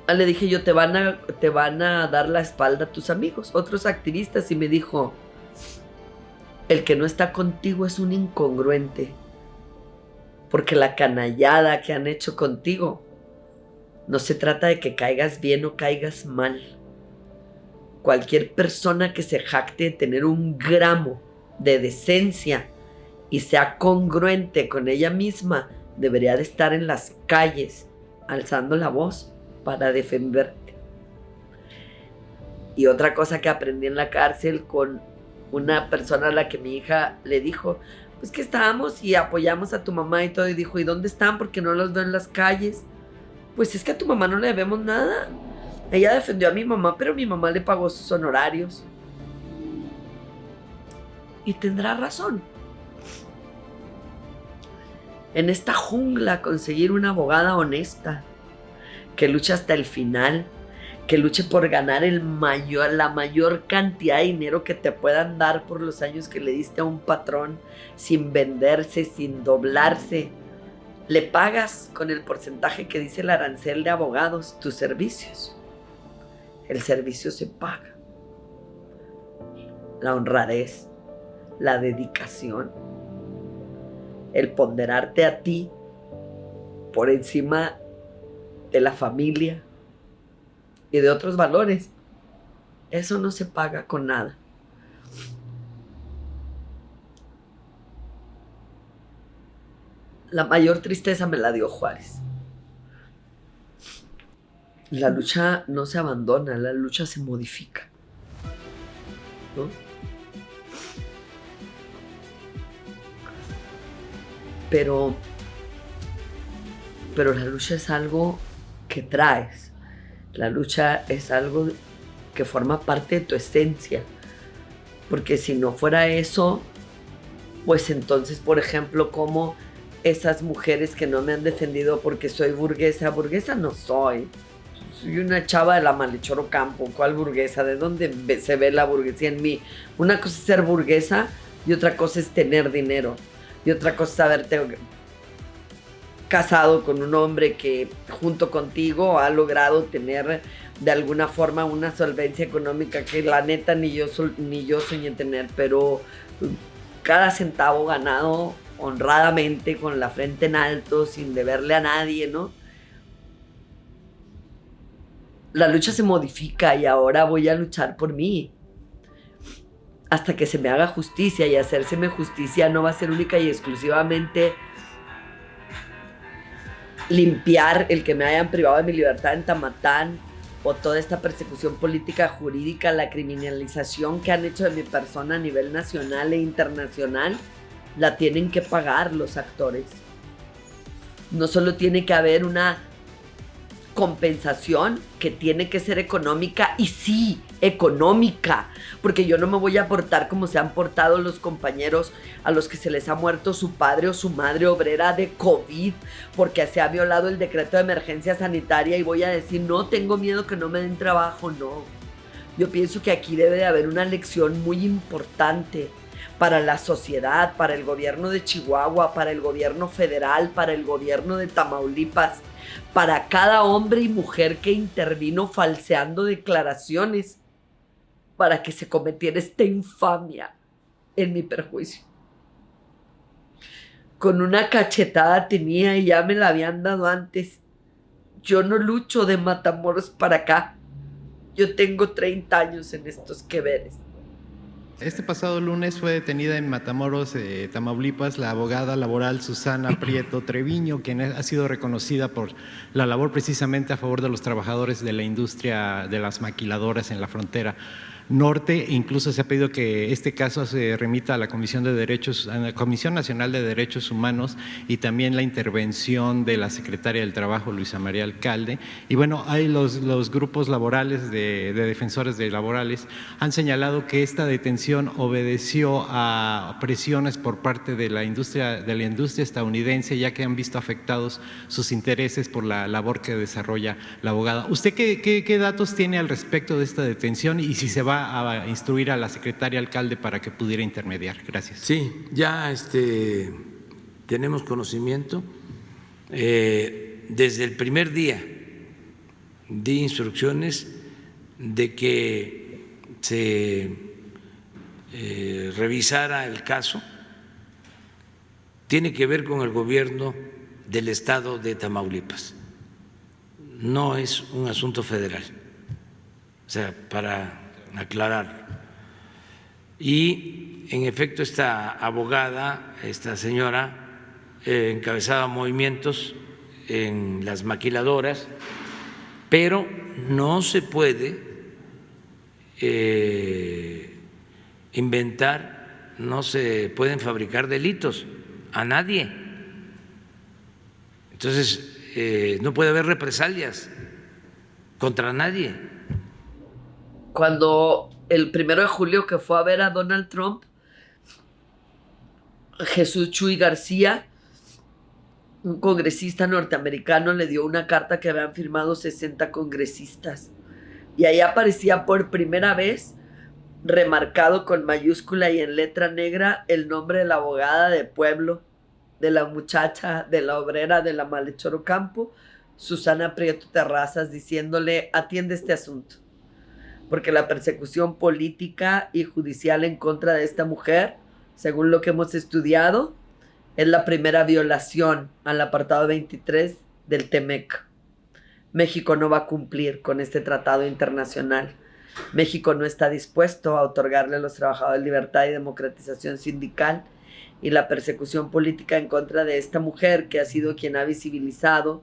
le dije yo, te van a dar la espalda tus amigos, otros activistas. Y me dijo: el que no está contigo es un incongruente, porque la canallada que han hecho contigo no se trata de que caigas bien o caigas mal. Cualquier persona que se jacte de tener un gramo de decencia y sea congruente con ella misma debería de estar en las calles alzando la voz para defenderte. Y otra cosa que aprendí en la cárcel con una persona a la que mi hija le dijo, pues que estábamos y apoyamos a tu mamá y todo, y dijo: ¿y dónde están? Porque no los veo en las calles. Pues es que a tu mamá no le debemos nada. Ella defendió a mi mamá, pero mi mamá le pagó sus honorarios. Y tendrá razón. En esta jungla, conseguir una abogada honesta, que luche hasta el final, que luche por ganar la mayor cantidad de dinero que te puedan dar por los años que le diste a un patrón, sin venderse, sin doblarse, le pagas con el porcentaje que dice el arancel de abogados tus servicios. El servicio se paga. La honradez, la dedicación, el ponderarte a ti por encima de la familia y de otros valores, eso no se paga con nada. La mayor tristeza me la dio Juárez. La lucha no se abandona, la lucha se modifica, ¿no? Pero la lucha es algo que traes. La lucha es algo que forma parte de tu esencia. Porque si no fuera eso, pues entonces, por ejemplo, como esas mujeres que no me han defendido porque soy burguesa no soy. Soy una chava de la Malhechor Ocampo. ¿Cuál burguesa? ¿De dónde se ve la burguesía en mí? Una cosa es ser burguesa y otra cosa es tener dinero. Y otra cosa es haberte casado con un hombre que junto contigo ha logrado tener de alguna forma una solvencia económica que la neta ni yo soñé tener, pero cada centavo ganado honradamente, con la frente en alto, sin deberle a nadie, ¿no? La lucha se modifica y ahora voy a luchar por mí hasta que se me haga justicia, y hacérseme justicia no va a ser única y exclusivamente limpiar el que me hayan privado de mi libertad en Tamatán, o toda esta persecución política jurídica, la criminalización que han hecho de mi persona a nivel nacional e internacional. La tienen que pagar los actores. No solo tiene que haber una compensación que tiene que ser económica, y sí, económica, porque yo no me voy a portar como se han portado los compañeros a los que se les ha muerto su padre o su madre obrera de COVID porque se ha violado el decreto de emergencia sanitaria, y voy a decir, no, tengo miedo que no me den trabajo. No, yo pienso que aquí debe de haber una lección muy importante para la sociedad, para el gobierno de Chihuahua, para el gobierno federal, para el gobierno de Tamaulipas, para cada hombre y mujer que intervino falseando declaraciones para que se cometiera esta infamia en mi perjuicio. Con una cachetada tenía, y ya me la habían dado antes. Yo no lucho de Matamoros para acá. Yo tengo 30 años en estos que veres. Este pasado lunes fue detenida en Matamoros, Tamaulipas, la abogada laboral Susana Prieto Treviño, quien ha sido reconocida por la labor precisamente a favor de los trabajadores de la industria de las maquiladoras en la frontera norte. Incluso se ha pedido que este caso se remita a la Comisión Nacional de Derechos Humanos, y también la intervención de la secretaria del Trabajo, Luisa María Alcalde. Y bueno, hay los grupos laborales de defensores de laborales han señalado que esta detención obedeció a presiones por parte de la industria estadounidense, ya que han visto afectados sus intereses por la labor que desarrolla la abogada. ¿Usted qué datos tiene al respecto de esta detención, y si se va a instruir a la secretaria Alcalde para que pudiera intermediar? Gracias. Sí, ya tenemos conocimiento. Desde el primer día di instrucciones de que se revisara el caso. Tiene que ver con el gobierno del estado de Tamaulipas. No es un asunto federal. O sea, para aclarar. Y en efecto esta abogada, esta señora, encabezaba movimientos en las maquiladoras, pero no se puede inventar, no se pueden fabricar delitos a nadie. Entonces no puede haber represalias contra nadie. Cuando el 1 de julio que fue a ver a Donald Trump, Jesús Chuy García, un congresista norteamericano, le dio una carta que habían firmado 60 congresistas. Y ahí aparecía por primera vez, remarcado con mayúscula y en letra negra, el nombre de la abogada de Pueblo, de la muchacha, de la obrera de la Malhechor Ocampo, Susana Prieto Terrazas, diciéndole: atiende este asunto, porque la persecución política y judicial en contra de esta mujer, según lo que hemos estudiado, es la primera violación al apartado 23 del TEMEC. México no va a cumplir con este tratado internacional. México no está dispuesto a otorgarle a los trabajadores libertad y democratización sindical, y la persecución política en contra de esta mujer, que ha sido quien ha visibilizado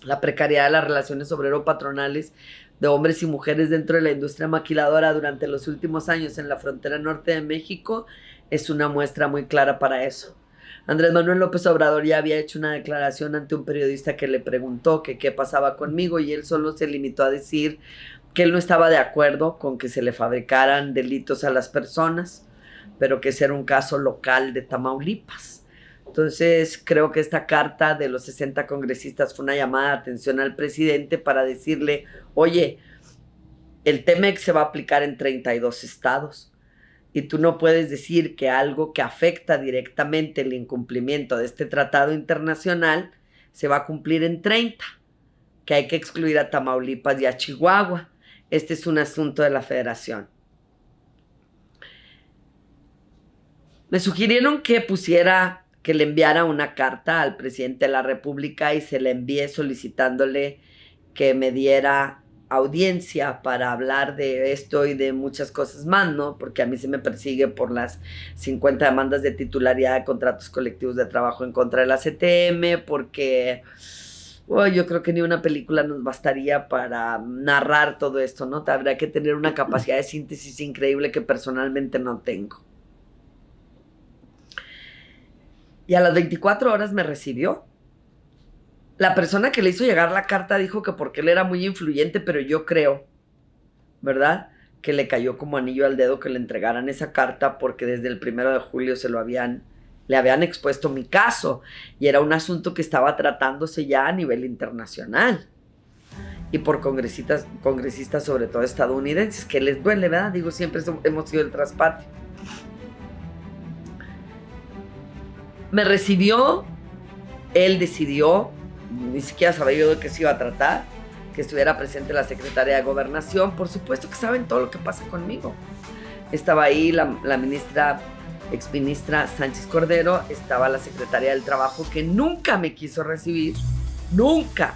la precariedad de las relaciones obrero-patronales de hombres y mujeres dentro de la industria maquiladora durante los últimos años en la frontera norte de México, es una muestra muy clara para eso. Andrés Manuel López Obrador ya había hecho una declaración ante un periodista que le preguntó que qué pasaba conmigo, y él solo se limitó a decir que él no estaba de acuerdo con que se le fabricaran delitos a las personas, pero que ese era un caso local de Tamaulipas. Entonces, creo que esta carta de los 60 congresistas fue una llamada de atención al presidente para decirle: oye, el TEMEC se va a aplicar en 32 estados. Y tú no puedes decir que algo que afecta directamente el incumplimiento de este tratado internacional se va a cumplir en 30, que hay que excluir a Tamaulipas y a Chihuahua. Este es un asunto de la Federación. Me sugirieron que le enviara una carta al presidente de la República, y se la envié solicitándole que me diera audiencia para hablar de esto y de muchas cosas más, ¿no? Porque a mí se me persigue por las 50 demandas de titularidad de contratos colectivos de trabajo en contra de la CTM, porque yo creo que ni una película nos bastaría para narrar todo esto, ¿no? Habría que tener una capacidad de síntesis increíble que personalmente no tengo. Y a las 24 horas me recibió. La persona que le hizo llegar la carta dijo que porque él era muy influyente, pero yo creo, ¿verdad?, que le cayó como anillo al dedo que le entregaran esa carta, porque desde el 1 de julio le habían expuesto mi caso, y era un asunto que estaba tratándose ya a nivel internacional y por congresistas sobre todo estadounidenses, que les duele, ¿verdad? Digo, siempre hemos sido el traspatio. Me recibió, él decidió, ni siquiera sabía yo de qué se iba a tratar, que estuviera presente la secretaria de Gobernación. Por supuesto que saben todo lo que pasa conmigo. Estaba ahí la exministra Sánchez Cordero, estaba la secretaria del Trabajo, que nunca me quiso recibir, nunca.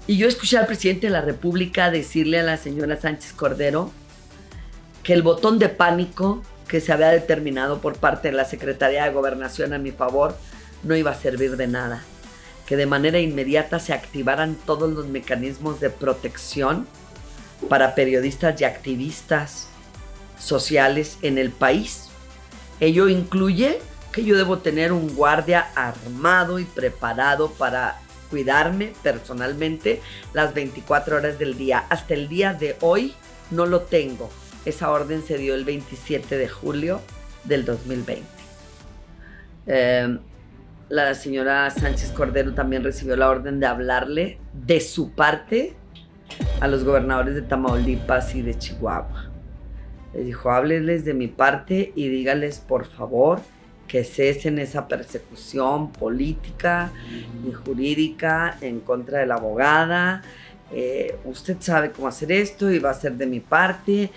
Y yo escuché al presidente de la República decirle a la señora Sánchez Cordero que el botón de pánico que se había determinado por parte de la Secretaría de Gobernación a mi favor no iba a servir de nada, que de manera inmediata se activaran todos los mecanismos de protección para periodistas y activistas sociales en el país. Ello incluye que yo debo tener un guardia armado y preparado para cuidarme personalmente las 24 horas del día. Hasta el día de hoy no lo tengo. Esa orden se dio el 27 de julio del 2020. La señora Sánchez Cordero también recibió la orden de hablarle de su parte a los gobernadores de Tamaulipas y de Chihuahua. Les dijo: háblenles de mi parte y díganles, por favor, que cesen esa persecución política y jurídica en contra de la abogada. Usted sabe cómo hacer esto y va a ser de mi parte.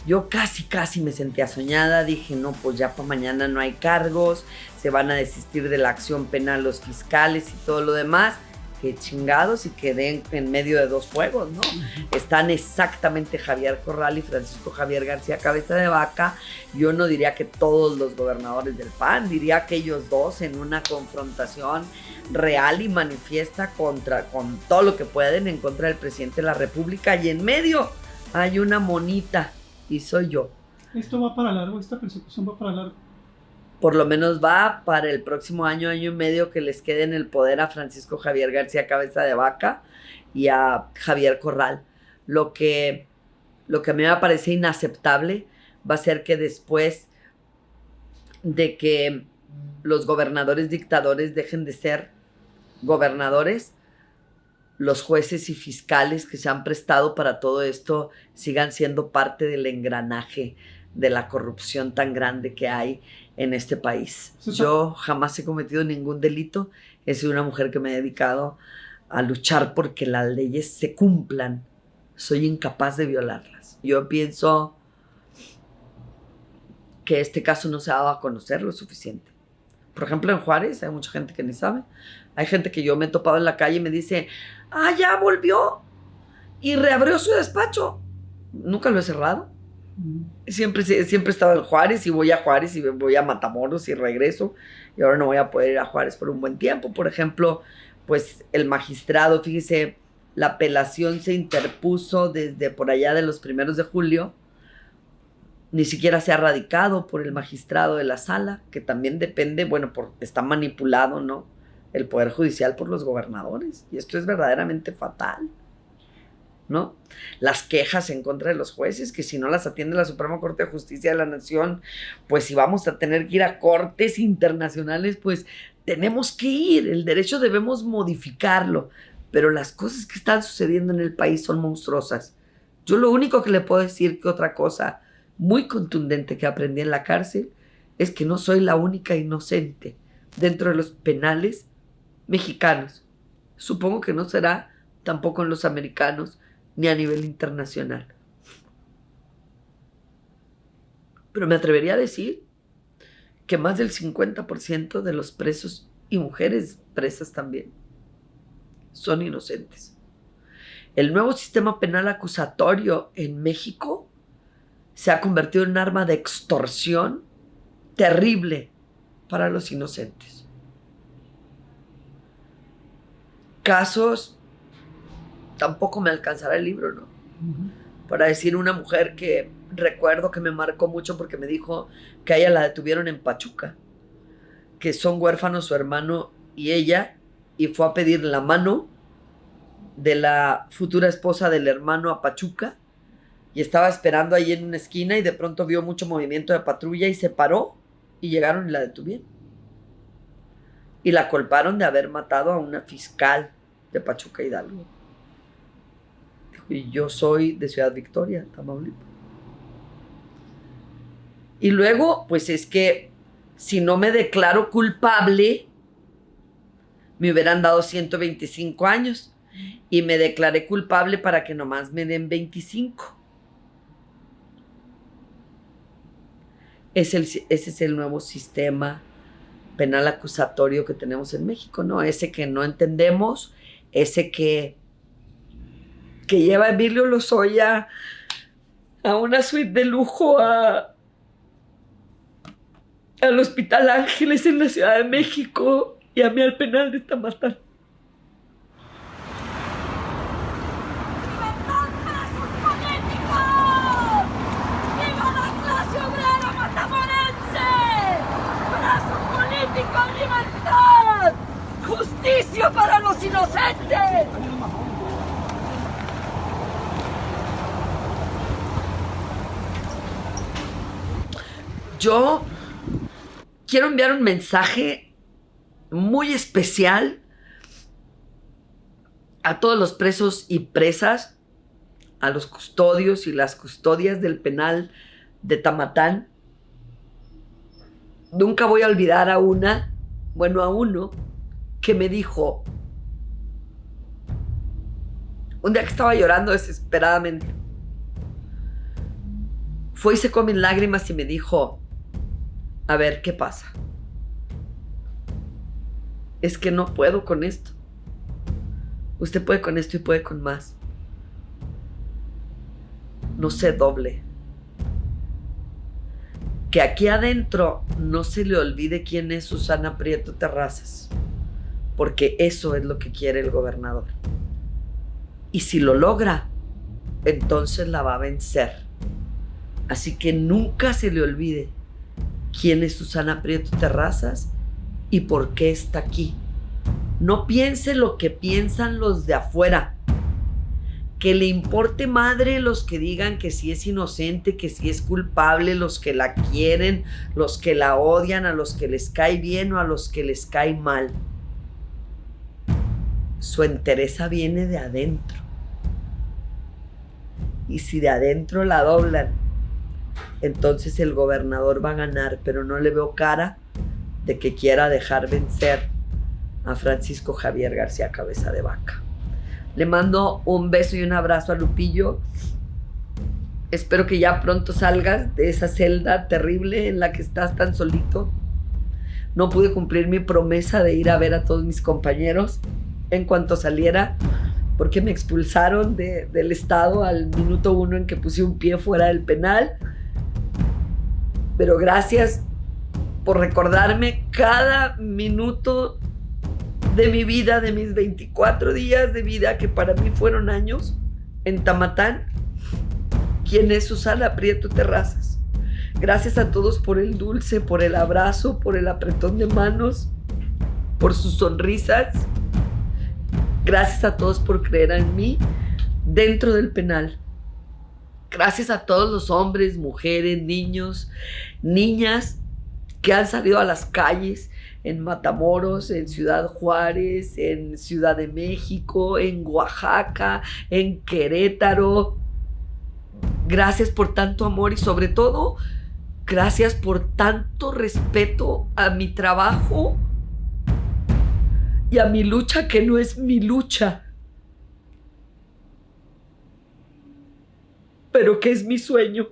Yo casi me sentía soñada. Dije: no, pues ya para mañana no hay cargos, se van a desistir de la acción penal los fiscales y todo lo demás. Que chingados, y quedé en medio de dos fuegos, ¿no? Están exactamente Javier Corral y Francisco Javier García Cabeza de Vaca. Yo no diría que todos los gobernadores del PAN, diría que ellos dos en una confrontación real y manifiesta con todo lo que pueden en contra del presidente de la República, y en medio hay una monita, y soy yo. ¿Esto va para largo? ¿Esta persecución va para largo? Por lo menos va para el próximo año y medio que les quede en el poder a Francisco Javier García Cabeza de Vaca y a Javier Corral. Lo que a mí me parece inaceptable va a ser que después de que los gobernadores dictadores dejen de ser gobernadores, los jueces y fiscales que se han prestado para todo esto sigan siendo parte del engranaje de la corrupción tan grande que hay en este país. Susana. Yo jamás he cometido ningún delito. He sido una mujer que me he dedicado a luchar porque las leyes se cumplan. Soy incapaz de violarlas. Yo pienso que este caso no se ha dado a conocer lo suficiente. Por ejemplo, en Juárez hay mucha gente que ni sabe. Hay gente que yo me he topado en la calle y me dice, ya volvió y reabrió su despacho. Nunca lo he cerrado. Siempre he estado en Juárez y voy a Juárez y voy a Matamoros y regreso. Y ahora no voy a poder ir a Juárez por un buen tiempo. Por ejemplo, pues el magistrado, fíjese, la apelación se interpuso desde por allá de los 1 de julio. Ni siquiera se ha radicado por el magistrado de la sala, que también depende, está manipulado, ¿no? El Poder Judicial por los gobernadores. Y esto es verdaderamente fatal, ¿no? Las quejas en contra de los jueces, que si no las atiende la Suprema Corte de Justicia de la Nación, pues si vamos a tener que ir a cortes internacionales, pues tenemos que ir. El derecho debemos modificarlo, pero las cosas que están sucediendo en el país son monstruosas. Yo lo único que le puedo decir que otra cosa muy contundente que aprendí en la cárcel es que no soy la única inocente dentro de los penales mexicanos. Supongo que no será tampoco en los americanos ni a nivel internacional. Pero me atrevería a decir que más del 50% de los presos y mujeres presas también son inocentes. El nuevo sistema penal acusatorio en México se ha convertido en un arma de extorsión terrible para los inocentes. Casos, tampoco me alcanzará el libro, ¿no? Para decir una mujer que recuerdo que me marcó mucho porque me dijo que a ella la detuvieron en Pachuca, que son huérfanos su hermano y ella, y fue a pedir la mano de la futura esposa del hermano a Pachuca, y estaba esperando ahí en una esquina y de pronto vio mucho movimiento de patrulla y se paró y llegaron y la detuvieron. Y la culparon de haber matado a una fiscal de Pachuca, Hidalgo. Dijo, y yo soy de Ciudad Victoria, Tamaulipas. Y luego, pues es que si no me declaro culpable, me hubieran dado 125 años y me declaré culpable para que nomás me den 25. Ese es el nuevo sistema penal acusatorio que tenemos en México, ¿no? Ese que no entendemos, ese que lleva a Emilio Lozoya a una suite de lujo al Hospital Ángeles en la Ciudad de México y a mí al penal de Tamatán. ¡Libertad! ¡Justicia para los inocentes! Yo quiero enviar un mensaje muy especial a todos los presos y presas, a los custodios y las custodias del penal de Tamatán. Nunca voy a olvidar a uno que me dijo, un día que estaba llorando desesperadamente, fue y secó mis lágrimas y me dijo, a ver, ¿qué pasa? Es que no puedo con esto. Usted puede con esto y puede con más. No se doble. Que aquí adentro no se le olvide quién es Susana Prieto Terrazas, porque eso es lo que quiere el gobernador. Y si lo logra, entonces la va a vencer. Así que nunca se le olvide quién es Susana Prieto Terrazas y por qué está aquí. No piense lo que piensan los de afuera. Que le importe madre los que digan que si es inocente, que si es culpable, los que la quieren, los que la odian, a los que les cae bien o a los que les cae mal. Su entereza viene de adentro. Y si de adentro la doblan, entonces el gobernador va a ganar, pero no le veo cara de que quiera dejar vencer a Francisco Javier García Cabeza de Vaca. Le mando un beso y un abrazo a Lupillo. Espero que ya pronto salgas de esa celda terrible en la que estás tan solito. No pude cumplir mi promesa de ir a ver a todos mis compañeros en cuanto saliera, porque me expulsaron del estado al minuto 1 en que puse un pie fuera del penal. Pero gracias por recordarme cada minuto de mi vida, de mis 24 días de vida, que para mí fueron años, en Tamatán. ¿Quién es Susana Prieto Terrazas? Gracias a todos por el dulce, por el abrazo, por el apretón de manos, por sus sonrisas. Gracias a todos por creer en mí dentro del penal. Gracias a todos los hombres, mujeres, niños, niñas que han salido a las calles en Matamoros, en Ciudad Juárez, en Ciudad de México, en Oaxaca, en Querétaro. Gracias por tanto amor y sobre todo, gracias por tanto respeto a mi trabajo y a mi lucha, que no es mi lucha, pero que es mi sueño.